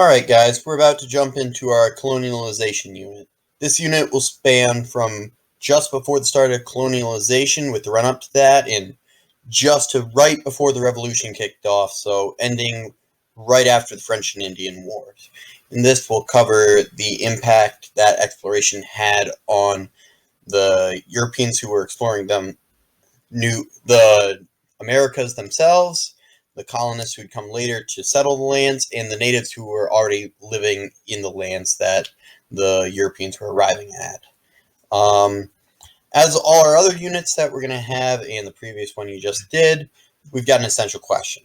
Alright guys, we're about to jump into our colonialization unit. This unit will span from just before the start of colonialization with the run-up to that and just to right before the revolution kicked off, so ending right after the French and Indian Wars. And this will cover the impact that exploration had on the Europeans who were exploring the Americas themselves, the colonists who would come later to settle the lands, and the natives who were already living in the lands that the Europeans were arriving at. As all our other units that we're going to have, and the previous one you just did, we've got an essential question.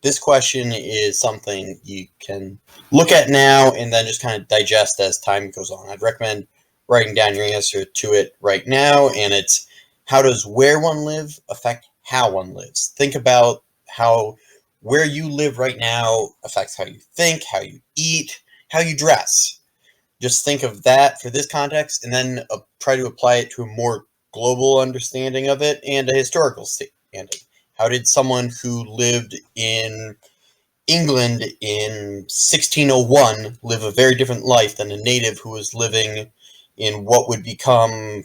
This question is something you can look at now and then just kind of digest as time goes on. I'd recommend writing down your answer to it right now, and it's: how does where one live affect how one lives? Think about how where you live right now affects how you think, how you eat, how you dress. Just think of that for this context, and then try to apply it to a more global understanding of it and a historical standing. How did someone who lived in England in 1601 live a very different life than a native who was living in what would become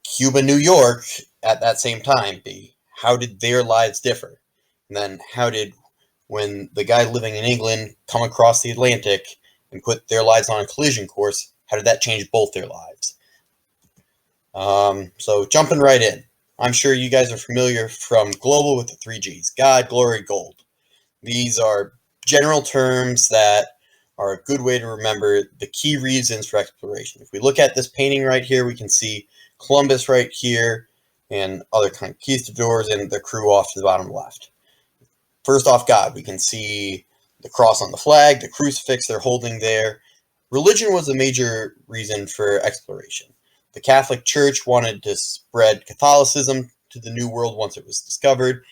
Cuba, New York at that same time be? How did their lives differ? And then how did, when the guy living in England come across the Atlantic and put their lives on a collision course, how did that change both their lives? So jumping right in, I'm sure you guys are familiar from Global with the 3 Gs: God, Glory, Gold. These are general terms that are a good way to remember the key reasons for exploration. If we look at this painting right here, we can see Columbus right here and other conquistadors and the crew off to the bottom left. First off, God, we can see the cross on the flag, the crucifix they're holding there. Religion was a major reason for exploration. The Catholic Church wanted to spread Catholicism to the New World once it was discovered.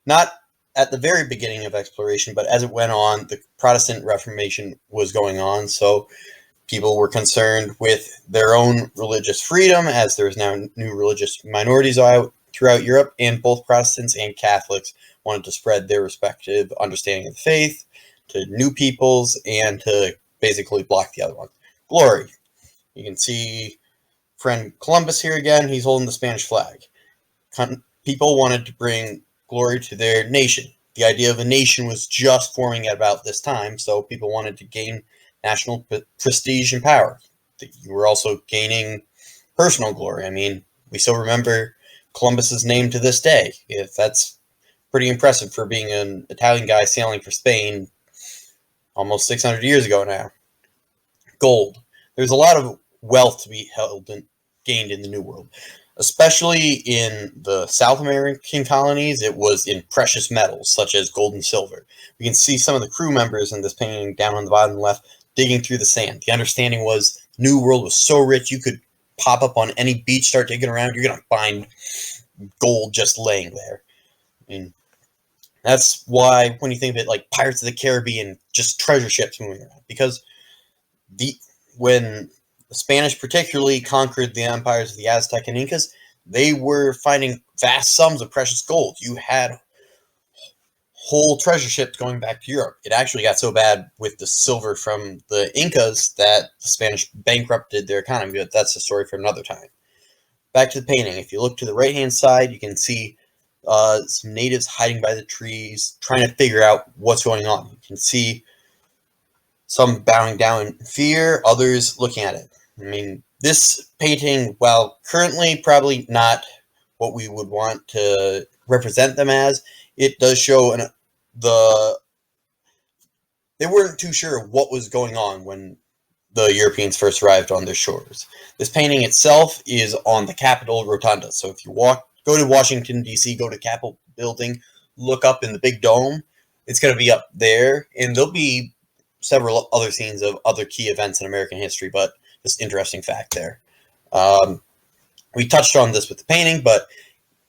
Not at the very beginning of exploration, but as it went on, the Protestant Reformation was going on, so people were concerned with their own religious freedom, as there's now new religious minorities out throughout Europe, and both Protestants and Catholics wanted to spread their respective understanding of the faith to new peoples and to basically block the other ones. Glory. You can see friend Columbus here again. He's holding the Spanish flag. People wanted to bring glory to their nation. The idea of a nation was just forming at about this time, so people wanted to gain national prestige and power. You were also gaining personal glory. I mean, we still remember Columbus's name to this day. If that's pretty impressive for being an Italian guy sailing for Spain almost 600 years ago now. Gold. There's a lot of wealth to be held and gained in the New World. Especially in the South American colonies, it was in precious metals, such as gold and silver. We can see some of the crew members in this painting down on the bottom left digging through the sand. The understanding was the New World was so rich, you could pop up on any beach, start digging around, you're going to find gold just laying there. I mean, that's why when you think of it like Pirates of the Caribbean, just treasure ships moving around. Because when the Spanish particularly conquered the empires of the Aztec and Incas, they were finding vast sums of precious gold. You had whole treasure ships going back to Europe. It actually got so bad with the silver from the Incas that the Spanish bankrupted their economy, but that's a story for another time. Back to the painting. If you look to the right-hand side, you can see some natives hiding by the trees, trying to figure out what's going on. You can see some bowing down in fear, others looking at it. I mean, this painting, while currently probably not what we would want to represent them as, it does show they weren't too sure what was going on when the Europeans first arrived on their shores. This painting itself is on the Capitol Rotunda. So if you go to Washington, D.C., go to Capitol Building, look up in the big dome, it's going to be up there, and there'll be several other scenes of other key events in American history, but just interesting fact there. We touched on this with the painting, but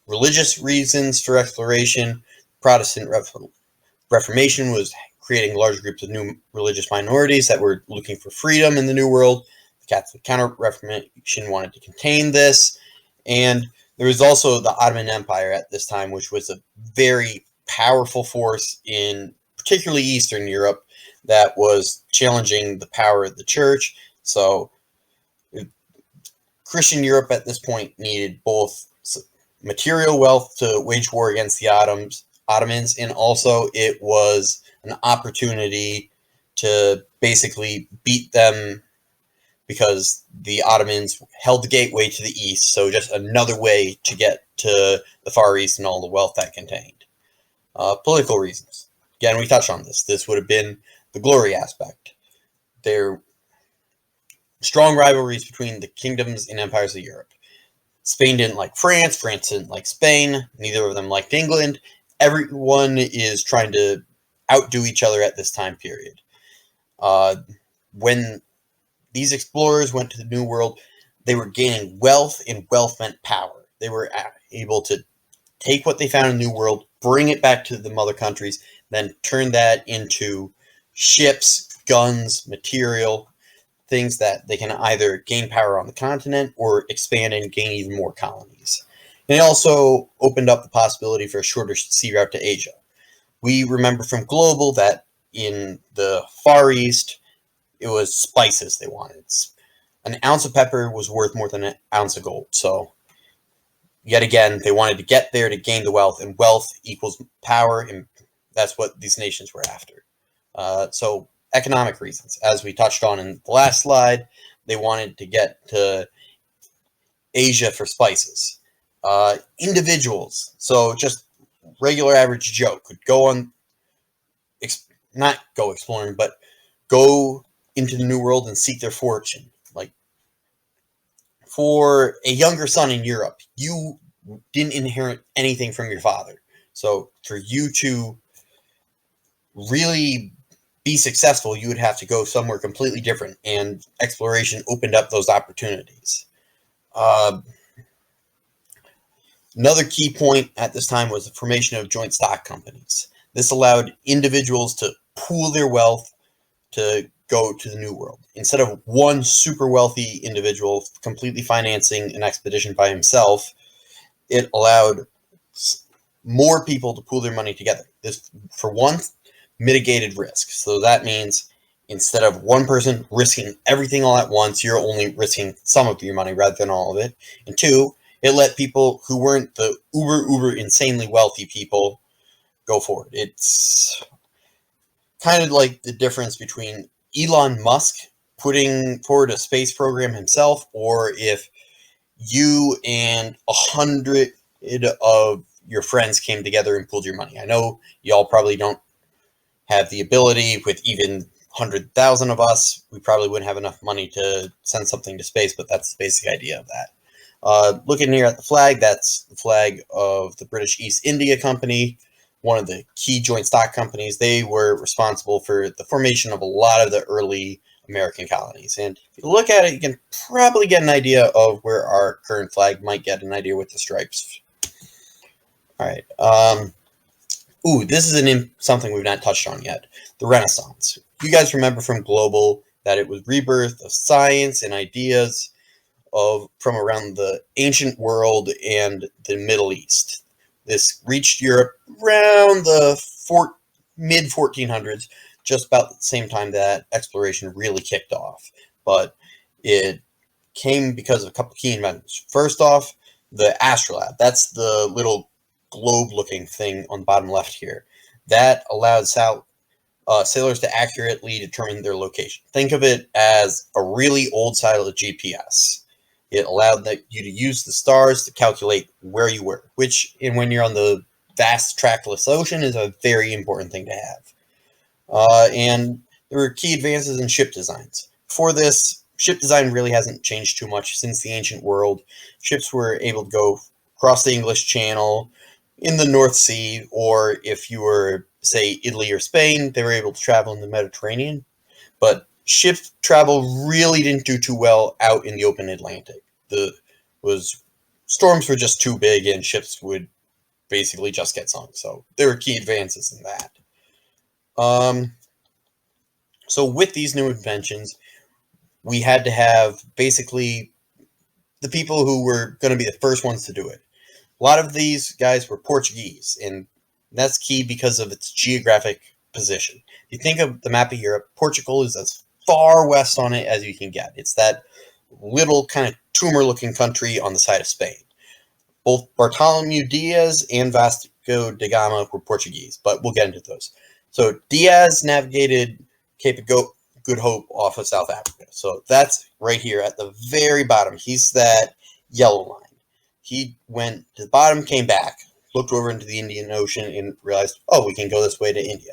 religious reasons for exploration. Protestant Reformation was creating large groups of new religious minorities that were looking for freedom in the New World. The Catholic Counter-Reformation wanted to contain this, and there was also the Ottoman Empire at this time, which was a very powerful force in particularly Eastern Europe, that was challenging the power of the church. So Christian Europe at this point needed both material wealth to wage war against the Ottomans, and also it was an opportunity to basically beat them because the Ottomans held the gateway to the east, so just another way to get to the Far East and all the wealth that contained. Political reasons. Again, we touched on this. This would have been the glory aspect. There strong rivalries between the kingdoms and empires of Europe. Spain didn't like France. France didn't like Spain. Neither of them liked England. Everyone is trying to outdo each other at this time period. When these explorers went to the New World, they were gaining wealth, and wealth meant power. They were able to take what they found in the New World, bring it back to the mother countries, then turn that into ships, guns, material, things that they can either gain power on the continent or expand and gain even more colonies. And it also opened up the possibility for a shorter sea route to Asia. We remember from Global that in the Far East, it was spices they wanted. An ounce of pepper was worth more than an ounce of gold. So, yet again, they wanted to get there to gain the wealth, and wealth equals power, and that's what these nations were after. So, economic reasons. As we touched on in the last slide, they wanted to get to Asia for spices. Individuals, so just regular average Joe, could go on, not go exploring, but go into the New World and seek their fortune. Like, for a younger son in Europe, you didn't inherit anything from your father. So for you to really be successful, you would have to go somewhere completely different, and exploration opened up those opportunities. Another key point at this time was the formation of joint stock companies. This allowed individuals to pool their wealth to go to the New World. Instead of one super wealthy individual completely financing an expedition by himself, it allowed more people to pool their money together. This, for one, mitigated risk. So that means instead of one person risking everything all at once, you're only risking some of your money rather than all of it. And two, it let people who weren't the uber insanely wealthy people go forward. It's kind of like the difference between Elon Musk putting forward a space program himself, or if you and 100 of your friends came together and pooled your money. I know y'all probably don't have the ability. With even 100,000 of us, we probably wouldn't have enough money to send something to space, but that's the basic idea of that. Looking here at the flag, that's the flag of the British East India Company, one of the key joint stock companies. They were responsible for the formation of a lot of the early American colonies. And if you look at it, you can probably get an idea of where our current flag might get an idea with the stripes. All right. This is something we've not touched on yet. The Renaissance. You guys remember from Global that it was rebirth of science and ideas from around the ancient world and the Middle East. This reached Europe around the mid 1400s, just about the same time that exploration really kicked off. But it came because of a couple key inventions. First off, the astrolabe. That's the little globe-looking thing on the bottom left here. That allowed sailors to accurately determine their location. Think of it as a really old style of GPS. It allowed you to use the stars to calculate where you were, which, when you're on the vast trackless ocean, is a very important thing to have. And there were key advances in ship designs. Before this, ship design really hasn't changed too much since the ancient world. Ships were able to go across the English Channel, in the North Sea, or if you were, say, Italy or Spain, they were able to travel in the Mediterranean. But ship travel really didn't do too well out in the open Atlantic. Storms were just too big, and ships would basically just get sunk. So there were key advances in that. So with these new inventions, we had to have basically the people who were going to be the first ones to do it. A lot of these guys were Portuguese, and that's key because of its geographic position. If you think of the map of Europe, Portugal is as far west on it as you can get. It's that little kind of tumor-looking country on the side of Spain. Both Bartholomew Diaz and Vasco da Gama were Portuguese, but we'll get into those. So Diaz navigated Cape of Good Hope off of South Africa. So that's right here at the very bottom. He's that yellow line. He went to the bottom, came back, looked over into the Indian Ocean, and realized, oh, we can go this way to India.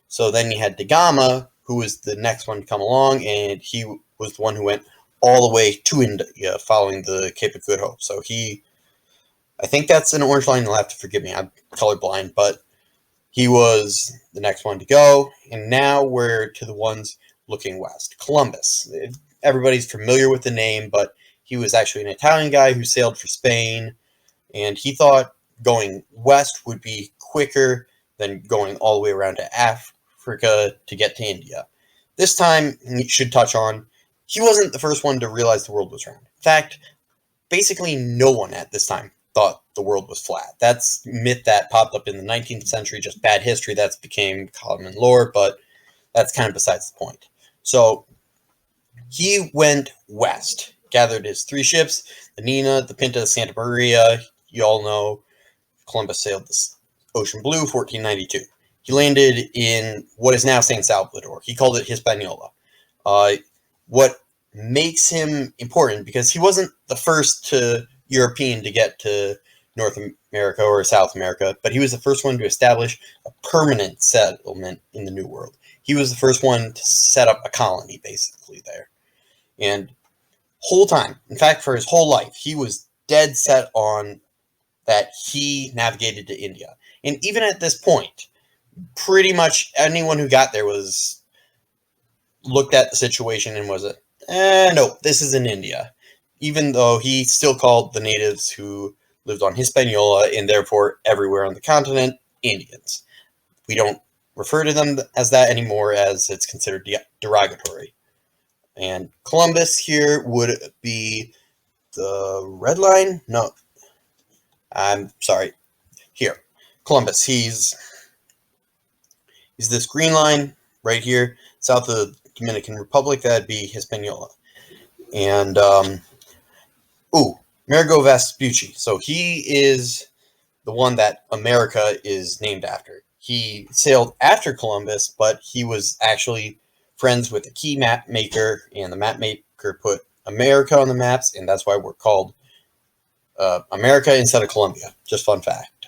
So then you had Da Gama, who was the next one to come along, and he was the one who went all the way to India following the Cape of Good Hope. So I think that's an orange line. You'll have to forgive me. I'm colorblind, but he was the next one to go. And now we're to the ones looking west. Columbus. Everybody's familiar with the name, but he was actually an Italian guy who sailed for Spain, and he thought going west would be quicker than going all the way around to Africa to get to India. This time, we should touch on, he wasn't the first one to realize the world was round. In fact, basically no one at this time thought the world was flat. That's a myth that popped up in the 19th century, just bad history that's became common lore, but that's kind of besides the point. So he went west, gathered his 3 ships, the Nina, the Pinta, Santa Maria. You all know Columbus sailed the Ocean Blue, 1492. He landed in what is now San Salvador. He called it Hispaniola. What makes him important, because he wasn't the first European to get to North America or South America, but he was the first one to establish a permanent settlement in the New World. He was the first one to set up a colony, basically, there. And whole time, in fact, for his whole life, he was dead set on that he navigated to India. And even at this point, pretty much anyone who got there looked at the situation and was no, this is in India. Even though he still called the natives who lived on Hispaniola, and therefore everywhere on the continent, Indians. We don't refer to them as that anymore, as it's considered derogatory. And Columbus here would be the red line? No. I'm sorry. Here. Columbus. He's this green line right here, south of the Dominican Republic. That'd be Hispaniola. And, Amerigo Vespucci. So he is the one that America is named after. He sailed after Columbus, but he was actually friends with a key map maker, and the map maker put America on the maps, and that's why we're called America instead of Columbia. Just fun fact.